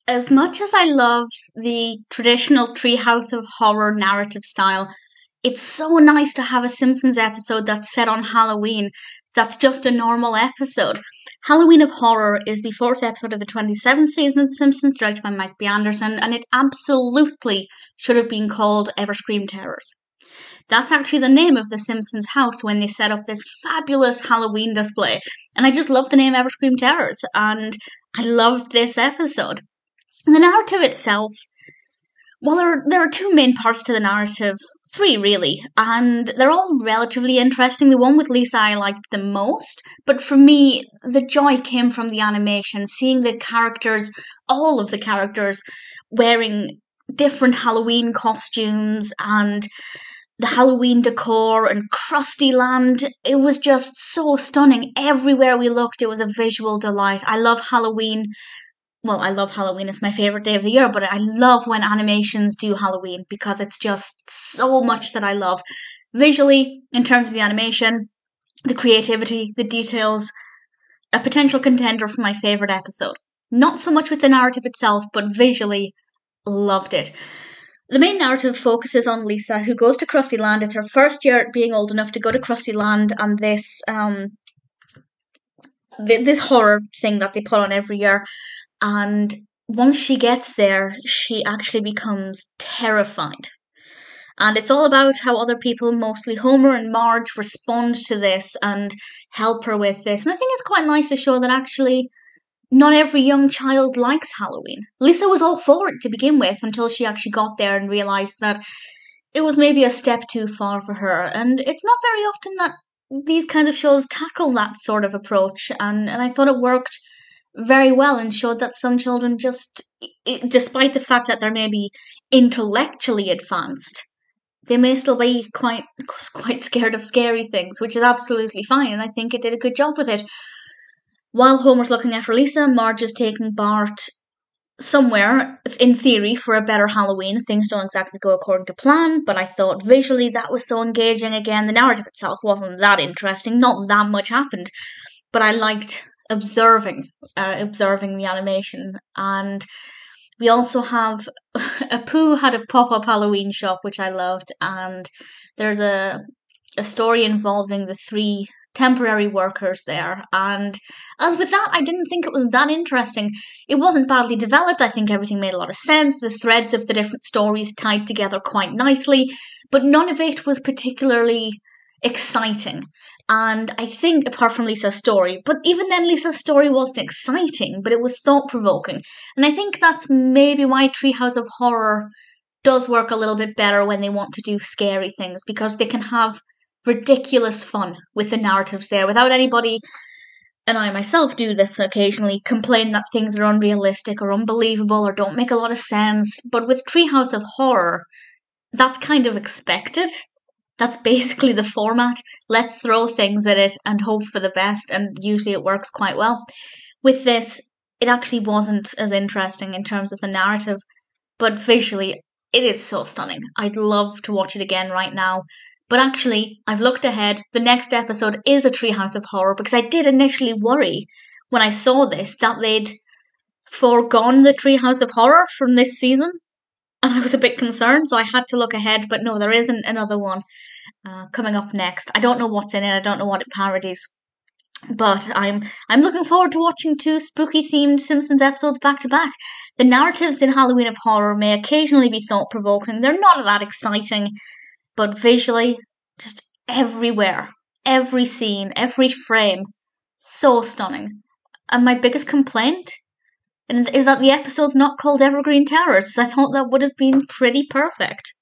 As much as I love the traditional Treehouse of Horror narrative style, it's so nice to have a Simpsons episode that's set on Halloween that's just a normal episode. Halloween of Horror is the fourth episode of the 27th season of The Simpsons, directed by Mike B. Anderson, and it absolutely should have been called Ever Scream Terrors. That's actually the name of the Simpsons house when they set up this fabulous Halloween display. And I just love the name Ever Scream Terrors, and I loved this episode. The narrative itself, well, there are two main parts to the narrative, three really, and they're all relatively interesting. The one with Lisa I liked the most, but for me, the joy came from the animation, seeing the characters, all of the characters, wearing different Halloween costumes and the Halloween decor and Krusty Land. It was just so stunning. Everywhere we looked, it was a visual delight. I love Halloween. Well, I love Halloween. It's my favorite day of the year, but I love when animations do Halloween because it's just so much that I love. Visually, in terms of the animation, the creativity, the details, a potential contender for my favorite episode. Not so much with the narrative itself, but visually, loved it. The main narrative focuses on Lisa, who goes to Krusty Land. It's her first year being old enough to go to Krusty Land, and this horror thing that they put on every year. And once she gets there, she actually becomes terrified. And it's all about how other people, mostly Homer and Marge, respond to this and help her with this. And I think it's quite nice to show that actually not every young child likes Halloween. Lisa was all for it to begin with until she actually got there and realised that it was maybe a step too far for her. And it's not very often that these kinds of shows tackle that sort of approach. And I thought it worked very well and showed that some children just, despite the fact that they're maybe intellectually advanced, they may still be quite scared of scary things, which is absolutely fine. And I think it did a good job with it. While Homer's looking after Lisa, Marge is taking Bart somewhere, in theory, for a better Halloween. Things don't exactly go according to plan, but I thought visually that was so engaging. Again, the narrative itself wasn't that interesting. Not that much happened, but I liked observing the animation. And we also have Apu had a pop-up Halloween shop, which I loved, and there's a story involving the three temporary workers there. And as with that, I didn't think it was that interesting. It wasn't badly developed. I think everything made a lot of sense. The threads of the different stories tied together quite nicely, but none of it was particularly exciting. And I think, apart from Lisa's story, but even then Lisa's story wasn't exciting, but it was thought-provoking. And I think that's maybe why Treehouse of Horror does work a little bit better when they want to do scary things, because they can have ridiculous fun with the narratives there without anybody, and I myself do this occasionally, complain that things are unrealistic or unbelievable or don't make a lot of sense. But with Treehouse of Horror, that's kind of expected. That's basically the format. Let's throw things at it and hope for the best, and usually it works quite well. With this, it actually wasn't as interesting in terms of the narrative, but visually, it is so stunning. I'd love to watch it again right now. But actually, I've looked ahead. The next episode is a Treehouse of Horror, because I did initially worry when I saw this that they'd foregone the Treehouse of Horror from this season. And I was a bit concerned, so I had to look ahead. But no, there isn't another one coming up next. I don't know what's in it. I don't know what it parodies. But I'm looking forward to watching two spooky-themed Simpsons episodes back to back. The narratives in Halloween of Horror may occasionally be thought-provoking. They're not that exciting, but visually, just everywhere, every scene, every frame, so stunning. And my biggest complaint is that the episode's not called Evergreen Terrors. I thought that would have been pretty perfect.